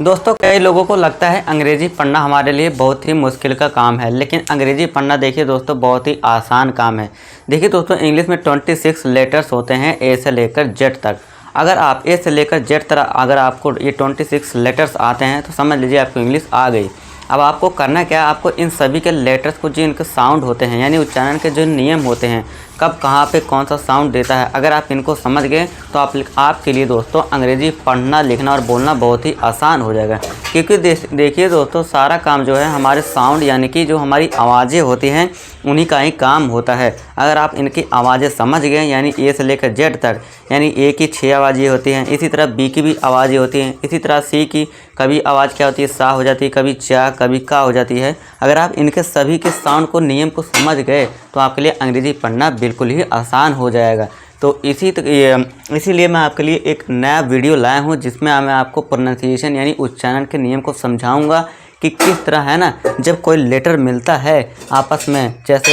दोस्तों कई लोगों को लगता है अंग्रेज़ी पढ़ना हमारे लिए बहुत ही मुश्किल का काम है, लेकिन अंग्रेज़ी पढ़ना देखिए दोस्तों बहुत ही आसान काम है। देखिए दोस्तों इंग्लिश में 26 लेटर्स होते हैं ए से लेकर जेड तक। अगर आप ए से लेकर जेड तक अगर आपको ये 26 लेटर्स आते हैं तो समझ लीजिए आपको इंग्लिश आ गई। अब आपको करना क्या है, आपको इन सभी के लेटर्स को जो इनके साउंड होते हैं यानी उच्चारण के जो नियम होते हैं, कब कहाँ पे कौन सा साउंड देता है, अगर आप इनको समझ गए तो आपके लिए दोस्तों अंग्रेज़ी पढ़ना लिखना और बोलना बहुत ही आसान हो जाएगा। क्योंकि देखिए दोस्तों सारा काम जो है हमारे साउंड यानी कि जो हमारी आवाज़ें होती हैं उन्हीं का ही काम होता है। अगर आप इनकी आवाज़ें समझ गए यानी ए से लेकर जेड तक, यानी ए की 6 आवाज़ें होती हैं, इसी तरह बी की भी आवाज़ें होती हैं, इसी तरह सी की कभी आवाज़ क्या होती है सा हो जाती है, कभी चा कभी का हो जाती है। अगर आप इनके सभी के साउंड को नियम को समझ गए तो आपके लिए अंग्रेज़ी पढ़ना बिल्कुल ही आसान हो जाएगा। तो इसीलिए मैं आपके लिए एक नया वीडियो लाया हूँ जिसमें मैं आपको प्रोनाउंसिएशन यानी उच्चारण के नियम को समझाऊंगा कि किस तरह है ना, जब कोई लेटर मिलता है आपस में, जैसे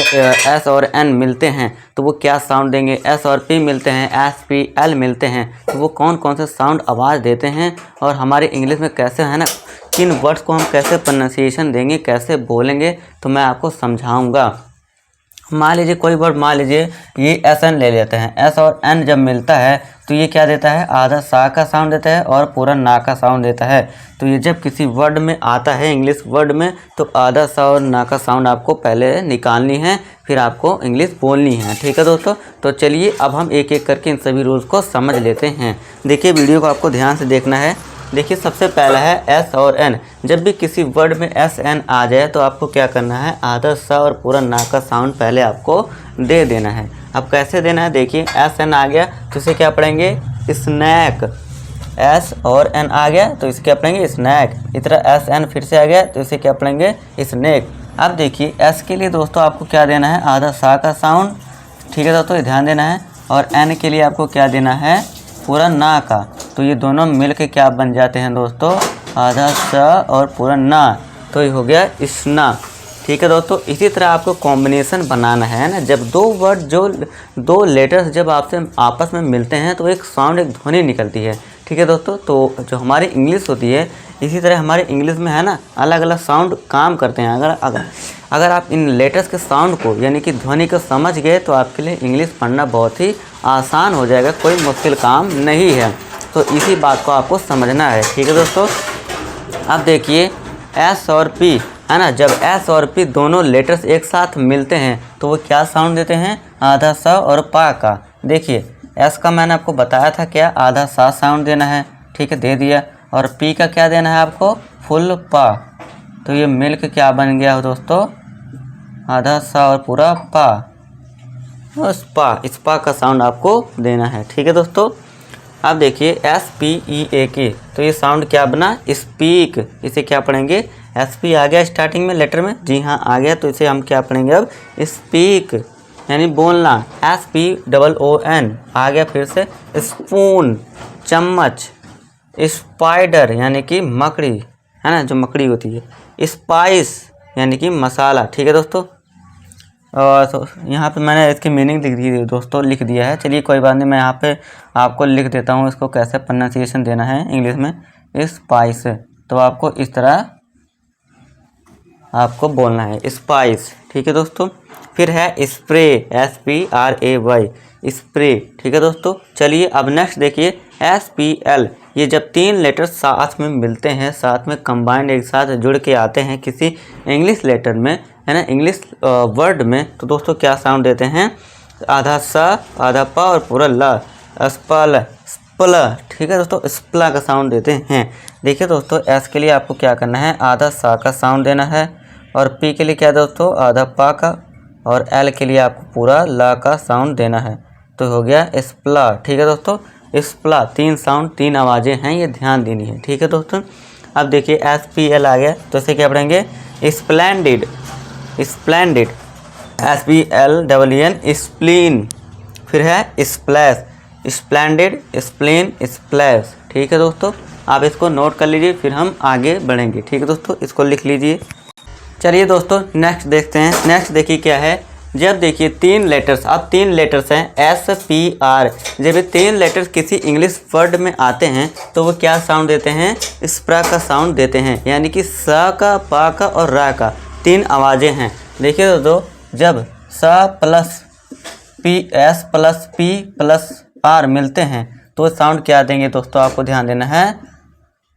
एस और एन मिलते हैं तो वो क्या साउंड देंगे, एस और पी मिलते हैं, एस पी एल मिलते हैं तो वो कौन कौन से साउंड आवाज़ देते हैं, और हमारे इंग्लिश में कैसे है ना किन वर्ड्स को हम कैसे प्रोनाउंसिएशन देंगे, कैसे बोलेंगे, तो मैं आपको समझाऊँगा। मान लीजिए कोई वर्ड, मान लीजिए ये एस एन ले लेते हैं, एस और एन जब मिलता है तो ये क्या देता है, आधा सा का साउंड देता है और पूरा ना का साउंड देता है। तो ये जब किसी वर्ड में आता है इंग्लिश वर्ड में तो आधा सा और ना का साउंड आपको पहले निकालनी है, फिर आपको इंग्लिश बोलनी है। ठीक है दोस्तों, तो चलिए अब हम एक एक करके इन सभी रूल्स को समझ लेते हैं। देखिए वीडियो को आपको ध्यान से देखना है। देखिए सबसे पहला है एस और एन। जब भी किसी वर्ड में एस एन आ जाए तो आपको क्या करना है, आधा सा और पूरा ना का साउंड पहले आपको दे देना है। अब कैसे देना है, देखिए एस एन आ गया तो इसे क्या पढ़ेंगे, स्नैक। एस और एन आ गया तो इसे क्या पढ़ेंगे, स्नैक। इस तरह एस एन फिर से आ गया तो इसे क्या पढ़ेंगे, स्नैक। अब देखिए एस के लिए दोस्तों आपको क्या देना है, आधा सा का साउंड। ठीक है दोस्तों, ध्यान देना है। और एन के लिए आपको क्या देना है, पूरा ना का। तो ये दोनों मिल के क्या बन जाते हैं दोस्तों, आधा सा और पूरा ना, तो ये हो गया स्ना। ठीक है दोस्तों, इसी तरह आपको कॉम्बिनेशन बनाना है ना। जब दो वर्ड जो दो लेटर्स जब आपसे आपस में मिलते हैं तो एक साउंड एक ध्वनि निकलती है। ठीक है दोस्तों, तो जो हमारी इंग्लिश होती है इसी तरह हमारे इंग्लिश में है ना अलग अलग साउंड काम करते हैं। अगर आप इन लेटर्स के साउंड को यानी कि ध्वनि को समझ गए तो आपके लिए इंग्लिश पढ़ना बहुत ही आसान हो जाएगा, कोई मुश्किल काम नहीं है। तो इसी बात को आपको समझना है। ठीक है दोस्तों, अब देखिए एस और पी है ना, जब एस और पी दोनों लेटर्स एक साथ मिलते हैं तो वो क्या साउंड देते हैं, आधा सा और पा का। देखिए एस का मैंने आपको बताया था क्या, आधा सा साउंड देना है। ठीक है, दे दिया। और पी का क्या देना है आपको, फुल पा। तो ये मिल के क्या बन गया दोस्तों, आधा सा और पूरा पा, स्पा। स्पा का साउंड आपको देना है। ठीक है दोस्तों, अब देखिए एस पी ई ए के, तो ये साउंड क्या बना, स्पीक। इसे क्या पढ़ेंगे, एस पी आ गया स्टार्टिंग में लेटर में, जी हाँ आ गया, तो इसे हम क्या पढ़ेंगे अब, स्पीक यानी बोलना। S P double O N आ गया फिर से, स्पून चम्मच। स्पाइडर यानी कि मकड़ी है ना, जो मकड़ी होती है। स्पाइस यानी कि मसाला। ठीक है दोस्तों, और तो यहाँ पे मैंने इसकी मीनिंग लिख दिया है। चलिए कोई बात नहीं, मैं यहाँ पे आपको लिख देता हूँ इसको कैसे प्रोनाउंसिएशन देना है इंग्लिश में। स्पाइस, तो आपको इस तरह आपको बोलना है, स्पाइस। ठीक है दोस्तों, फिर है spray, S P R A Y, spray. ठीक है दोस्तों, चलिए अब नेक्स्ट देखिए एस पी एल। ये जब 3 लेटर्स साथ में मिलते हैं, साथ में कंबाइंड एक साथ जुड़ के आते हैं किसी इंग्लिश लेटर में है ना, इंग्लिश वर्ड में, तो दोस्तों क्या साउंड देते हैं, आधा सा आधा पा और पूरा ला, स्पल स्पला। ठीक है दोस्तों, स्पला का साउंड देते हैं। देखिए दोस्तों एस के लिए आपको क्या करना है, आधा सा का साउंड देना है, और पी के लिए क्या दोस्तों, आधा पा का, और एल के लिए आपको पूरा ला का साउंड देना है, तो हो गया स्पला। ठीक है दोस्तों, स्पला। 3 साउंड 3 आवाज़ें हैं, ये ध्यान देनी है। ठीक है दोस्तों, अब देखिए एस पी एल आ गया तो इसे क्या पढ़ेंगे, splendid. Splendid, S P L double N, spleen. फिर है स्प्लैश, स्प्लेंडिड स्प्लीन स्प्लैश। ठीक है दोस्तों, आप इसको नोट कर लीजिए, फिर हम आगे बढ़ेंगे। ठीक है दोस्तों, इसको लिख लीजिए। चलिए दोस्तों नेक्स्ट देखते हैं। नेक्स्ट देखिए क्या है, जब देखिए 3 लेटर्स, अब 3 लेटर्स हैं SPR, जब ये 3 लेटर्स किसी इंग्लिश वर्ड में आते हैं तो वो क्या साउंड देते हैं, स्प्रा का साउंड देते हैं, यानी कि स का, पा का और रा का 3 आवाज़ें हैं। देखिए दोस्तों, जब S plus P, S plus P plus R मिलते हैं तो साउंड क्या देंगे दोस्तों, आपको ध्यान देना है,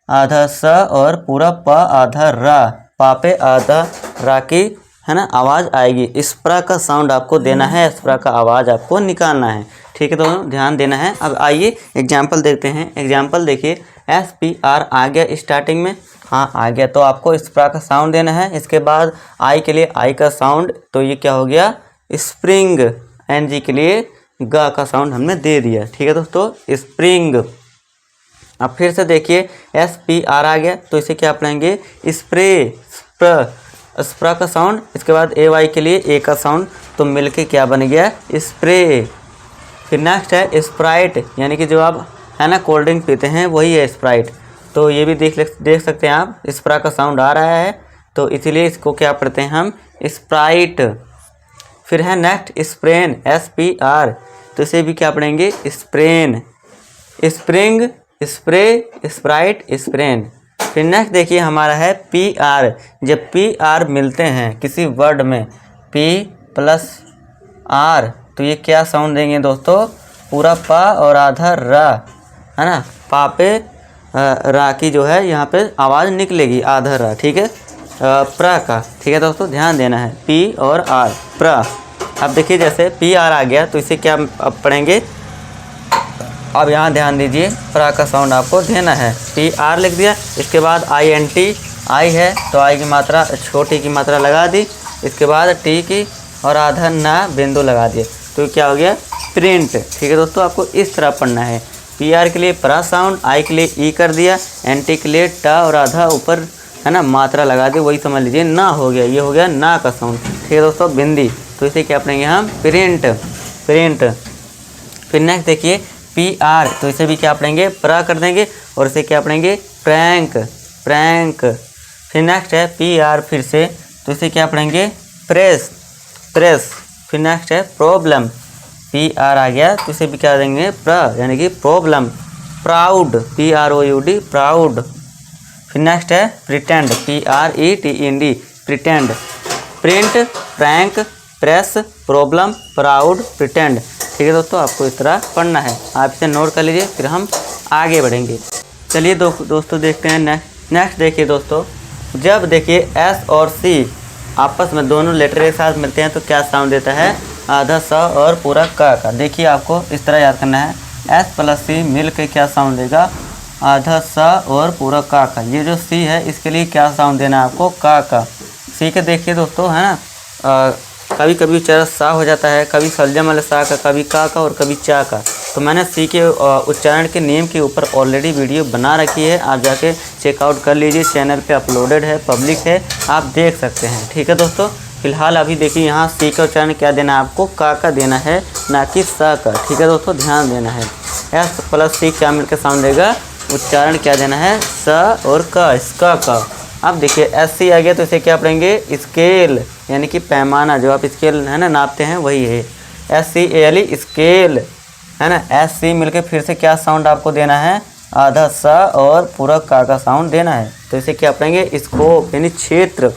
आधा स और पूरा प आधा रा, पा पे आधा रा की है ना आवाज़ आएगी। स्प्रा का साउंड आपको देना है, स्प्रा का आवाज़ आपको निकालना है। ठीक है दोस्तों, ध्यान देना है। अब आइए एग्जाम्पल देखते हैं। एग्जाम्पल देखिए, SPR आ गया स्टार्टिंग में, हाँ आ गया, तो आपको स्प्रा का साउंड देना है। इसके बाद आई के लिए आई का साउंड, तो ये क्या हो गया, स्प्रिंग। NG के लिए ग का साउंड हमने दे दिया। ठीक है दोस्तों, स्प्रिंग। अब फिर से देखिए SPR आ गया, तो इसे क्या पढ़ेंगे, स्प्रे, स्प्रा का साउंड। इसके बाद AY के लिए ए का साउंड, तो मिलके क्या बन गया, स्प्रे। फिर नेक्स्ट है स्प्राइट, यानी कि जो आप है ना कोल्ड ड्रिंक पीते हैं वही है स्प्राइट, तो ये भी देख सकते हैं आप, स्प्रा का साउंड आ रहा है, तो इसीलिए इसको क्या पढ़ते हैं हम, स्प्राइट। फिर है नेक्स्ट स्प्रेन, SPR, तो इसे भी क्या पढ़ेंगे, sprain. Spring, spray, Sprite, sprain. फिर नेक्स्ट देखिए हमारा है PR, जब PR मिलते हैं किसी वर्ड में, P प्लस R, तो ये क्या साउंड देंगे दोस्तों, पूरा पा और आधा रा, है ना, पा पे रा की जो है यहाँ पे आवाज़ निकलेगी, आधा रा। ठीक है, प्रा का। ठीक है दोस्तों, ध्यान देना है, P और R, प्रा। अब देखिए जैसे PR आ गया तो इसे क्या अब पढ़ेंगे, अब यहाँ ध्यान दीजिए, प्रा का साउंड आपको देना है, PR लिख दिया। इसके बाद INT, आई है तो आई की मात्रा, छोटी की मात्रा लगा दी, इसके बाद T की और आधा ना बिंदु लगा दिए, तो क्या हो गया, प्रिंट। ठीक है दोस्तों, आपको इस तरह पढ़ना है। PR के लिए प्रा साउंड, आई के लिए ई कर दिया, NT के लिए टा और आधा ऊपर है ना मात्रा लगा दी, वही समझ लीजिए ना हो गया, ये हो गया ना का साउंड। ठीक है दोस्तों, बिंदी, तो इसे क्या पढ़ेंगे हम, प्रिंट, प्रिंट। फिर नेक्स्ट देखिए PR, तो इसे भी क्या पढ़ेंगे, प्रा कर देंगे, और इसे क्या पढ़ेंगे, प्रैंक, प्रैंक। फिर नेक्स्ट है PR फिर से, तो इसे क्या पढ़ेंगे, प्रेस, प्रेस। फिर नेक्स्ट है प्रॉब्लम, PR आ गया तो इसे भी क्या देंगे, प्रा, यानी कि प्रॉब्लम। Proud, PROUD, proud. फिर नेक्स्ट है pretend, PRETEND, pretend. Print, prank, press, problem, proud, pretend. ठीक है दोस्तों, आपको इस तरह पढ़ना है, आप इसे नोट कर लीजिए, फिर हम आगे बढ़ेंगे। चलिए दोस्तों देखते हैं नेक्स्ट देखिए दोस्तों, जब देखिए S और C आपस में दोनों लेटर एक साथ मिलते हैं तो क्या साउंड देता है, आधा स और पूरा का। देखिए आपको इस तरह याद करना है, S प्लस C मिल के क्या साउंड देगा, आधा स और पूरा का। ये जो C है इसके लिए क्या साउंड देना है आपको, का। C के देखिए दोस्तों, है ना कभी कभी उच्चारण सा हो जाता है, कभी सलजम वाले सा का, कभी का और कभी चा का। तो मैंने सी के उच्चारण के नियम के ऊपर ऑलरेडी वीडियो बना रखी है, आप जाके चेकआउट कर लीजिए, चैनल पे अपलोडेड है, पब्लिक है, आप देख सकते हैं। ठीक है दोस्तों, फिलहाल अभी देखिए यहाँ सी का उच्चारण क्या देना है आपको, का देना है, ना कि सा का। ठीक है दोस्तों, ध्यान देना है। S प्लस C क्या मिलकर साउंड देगा, उच्चारण क्या देना है, स और का, इसका का। अब देखिए SC आ गया तो इसे क्या पढ़ेंगे, स्केल, यानी कि पैमाना, जो आप स्केल है ना नापते हैं वही है, SCALE, स्केल, है ना। SC मिलके फिर से क्या साउंड आपको देना है, आधा स और पूरा का साउंड देना है, तो इसे क्या पढ़ेंगे, स्कोप, यानी क्षेत्र।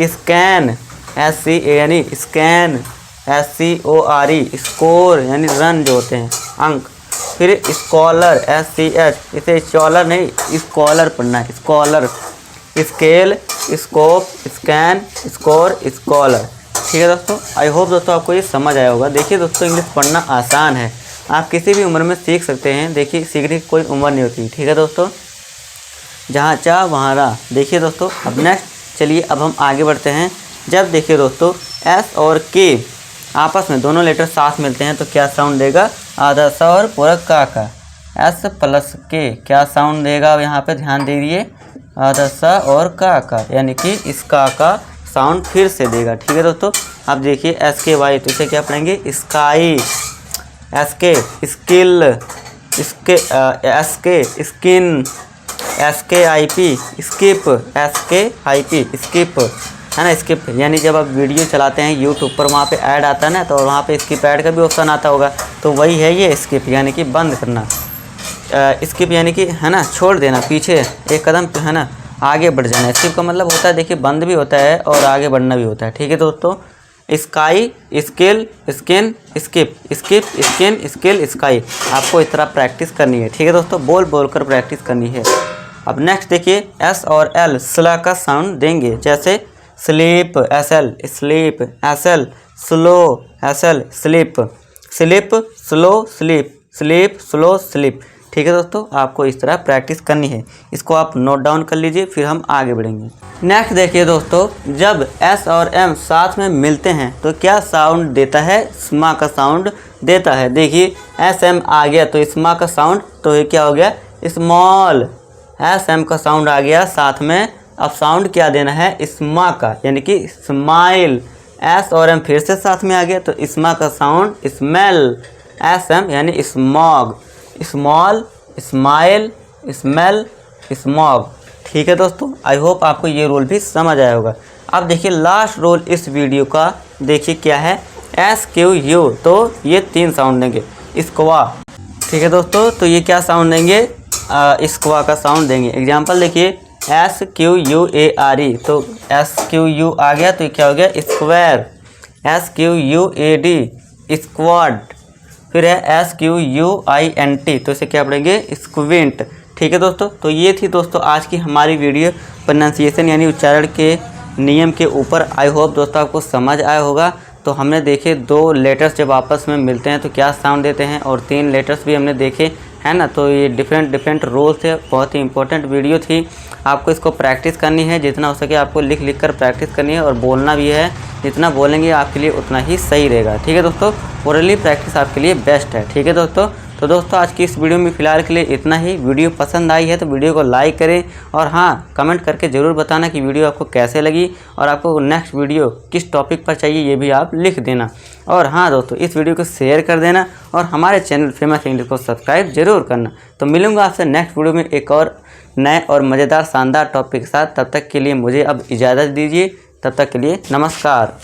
Scan, SCAN, scan. SCORE, score, यानी रन जो होते हैं, अंक। फिर स्कॉलर, SCH, इसे स्कॉलर नहीं स्कॉलर पढ़ना है, scholar. Scale, scope, scan, score, scholar. ठीक है दोस्तों, आई होप दोस्तों आपको ये समझ आया होगा। देखिए दोस्तों, इंग्लिश पढ़ना आसान है, आप किसी भी उम्र में सीख सकते हैं। देखिए सीखने की कोई उम्र नहीं होती। ठीक है दोस्तों, जहाँ चाह वहाँ राह। देखिए दोस्तों, अब नेक्स्ट चलिए अब हम आगे बढ़ते हैं। जब देखिए दोस्तों S और K आपस में दोनों लेटर साथ मिलते हैं तो क्या साउंड देगा, आधा सा और पूरा का। S प्लस K क्या साउंड देगा, यहाँ पे ध्यान दीजिए, आधा सा और का, यानी कि इस का साउंड फिर से देगा। ठीक है दोस्तों, अब देखिए SKY, तो इसे क्या पढ़ेंगे, sky. SK skill, SK skin. SKIP skip, SKIP skip. है ना, स्किप, यानी जब आप वीडियो चलाते हैं यूट्यूब पर, वहाँ पे ऐड आता है ना, तो वहाँ पे स्किप ऐड का भी ऑप्शन आता होगा, तो वही है ये स्किप, यानी कि बंद करना। स्किप यानी कि है ना छोड़ देना, पीछे एक कदम है ना आगे बढ़ जाना। स्किप का मतलब होता है देखिए बंद भी होता है और आगे बढ़ना भी होता है। ठीक है दोस्तों, sky, scale, skin, skip, skip, skin, scale, sky, आपको इस तरह प्रैक्टिस करनी है। ठीक है दोस्तों, बोल बोल कर प्रैक्टिस करनी है। अब नेक्स्ट देखिए एस और एल स्ला का साउंड देंगे, जैसे sleep S L, sleep S L, slow S L, slip, slip slow sleep, sleep slow slip. ठीक है दोस्तों, आपको इस तरह प्रैक्टिस करनी है। इसको आप नोट डाउन कर लीजिए, फिर हम आगे बढ़ेंगे। नेक्स्ट देखिए दोस्तों, जब एस और एम साथ में मिलते हैं तो क्या साउंड देता है? स्मा का साउंड देता है। देखिए एस एम आ गया तो स्मा का साउंड, तो ये क्या हो गया? स्मॉल। एस एम का साउंड आ गया साथ में, अब साउंड क्या देना है? स्मा का, यानी कि स्माइल। एस और एम फिर से साथ में आ गया तो स्मा का साउंड स्मेल। एस एम यानी smog, small, smile, smell, smog. ठीक है दोस्तों, आई होप आपको ये रूल भी समझ आया होगा। अब देखिए लास्ट रूल इस वीडियो का, देखिए क्या है? एस क्यू यू, तो ये 3 साउंड देंगे। स्क्वा, ठीक है दोस्तों, तो ये क्या साउंड देंगे? स्क्वा का साउंड देंगे। एग्जाम्पल देखिए S Q U A R E, तो एस क्यू यू आ गया तो ये क्या हो गया? Square. S Q U A D, squad. फिर है S Q U I N T, तो इसे क्या पढ़ेंगे? स्क्विंट। ठीक है दोस्तों, तो ये थी दोस्तों आज की हमारी वीडियो प्रोनाउंसिएशन यानी उच्चारण के नियम के ऊपर। आई होप दोस्तों आपको समझ आया होगा। तो हमने देखे 2 लेटर्स जब आपस में मिलते हैं तो क्या साउंड देते हैं, और 3 लेटर्स भी हमने देखे, है ना। तो ये डिफरेंट रूल्स है, बहुत ही इंपॉर्टेंट वीडियो थी। आपको इसको प्रैक्टिस करनी है, जितना हो सके आपको लिख लिख कर प्रैक्टिस करनी है, और बोलना भी है। जितना बोलेंगे आपके लिए उतना ही सही रहेगा। ठीक है दोस्तों, ओरली प्रैक्टिस आपके लिए बेस्ट है। ठीक है दोस्तों, तो दोस्तों आज की इस वीडियो में फ़िलहाल के लिए इतना ही। वीडियो पसंद आई है तो वीडियो को लाइक करें, और हाँ कमेंट करके ज़रूर बताना कि वीडियो आपको कैसे लगी, और आपको नेक्स्ट वीडियो किस टॉपिक पर चाहिए ये भी आप लिख देना। और हाँ दोस्तों, इस वीडियो को शेयर कर देना, और हमारे चैनल फेमस इंग्लिश को सब्सक्राइब जरूर करना। तो मिलूँगा आपसे नेक्स्ट वीडियो में एक और नए और मज़ेदार शानदार टॉपिक के साथ। तब तक के लिए मुझे अब इजाज़त दीजिए। तब तक के लिए नमस्कार।